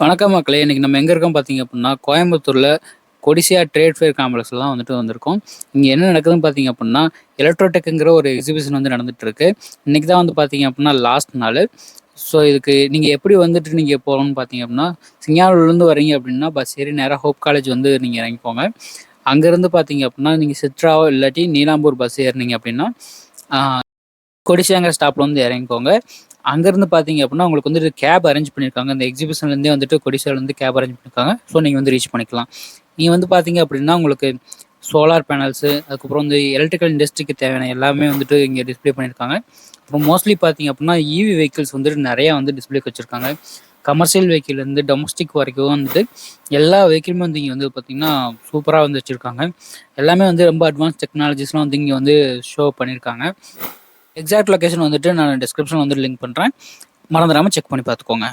வணக்கம் மக்களே! இன்னைக்கு நம்ம எங்க இருக்கோம் பார்த்தீங்க அப்டின்னா, கோயம்புத்தூர்ல கொடிசியா ட்ரேட் ஃபேர் காம்ப்ளெக்ஸ்ல தான் வந்திருக்கோம். இங்க என்ன நடக்குதுன்னு பார்த்தீங்க அப்டின்னா, எலக்ட்ரோடெக்ங்கிற ஒரு எக்ஸிபிஷன் நடந்துட்டு இருக்கு. இன்னைக்கு தான் பார்த்தீங்க அப்டின்னா லாஸ்ட் நாளு. ஸோ இதுக்கு நீங்க எப்படி நீங்க போகணும்னு பார்த்தீங்க அப்டின்னா, சிங்கானூர்லேருந்து வரீங்க அப்டின்னா பஸ் ஏறி நேரா ஹோப் காலேஜ் நீங்க இறங்கிக்கோங்க. அங்கேருந்து பார்த்தீங்க அப்டின்னா, நீங்க சிட்ராவோ இல்லாட்டி நீலாம்பூர் பஸ் ஏறுனீங்க அப்டின்னா, ஆ கொடிசியாங்கிற ஸ்டாப்ல இறங்கிக்கோங்க. அங்கேருந்து பார்த்தீங்க அப்படின்னா, உங்களுக்கு கேப் அரேஞ்ச் பண்ணியிருக்காங்க. இந்த எக்ஸிபிஷன்லேருந்தே கொடிசியாலேருந்து கேப் அரேஞ்ச் பண்ணியிருக்காங்க. ஸோ நீங்க ரீச் பண்ணிக்கலாம். நீங்க பார்த்தீங்க அப்படின்னா, உங்களுக்கு சோலார் பேனல்ஸு, அதுக்கப்புறம் எலக்ட்ரிக்கல் இண்டஸ்ட்ரிக்கு தேவையான எல்லாமே இங்கே டிஸ்ப்ளே பண்ணியிருக்காங்க. அப்புறம் மோஸ்ட்லி பார்த்தீங்க அப்படின்னா, ஈவி வெஹிக்கிள்ஸ் நிறையா டிஸ்ப்ளேக்கு வச்சுருக்காங்க. கமர்ஷியல் வெஹிக்கிள்லேருந்து டொமஸ்டிக் வரைக்கும் எல்லா வெஹிக்கிளுமே இங்கே பார்த்தீங்கன்னா, சூப்பரா வச்சிருக்காங்க. எல்லாமே ரொம்ப அட்வான்ஸ் டெக்னாலஜிஸ்லாம் இங்கே ஷோ பண்ணியிருக்காங்க. எக்ஸாக்ட் லொகேஷன் நான் டிஸ்கிரிப்ஷன்ல லிங்க் பண்றேன். மறந்துடாம செக் பண்ணி பார்த்துக்கோங்க.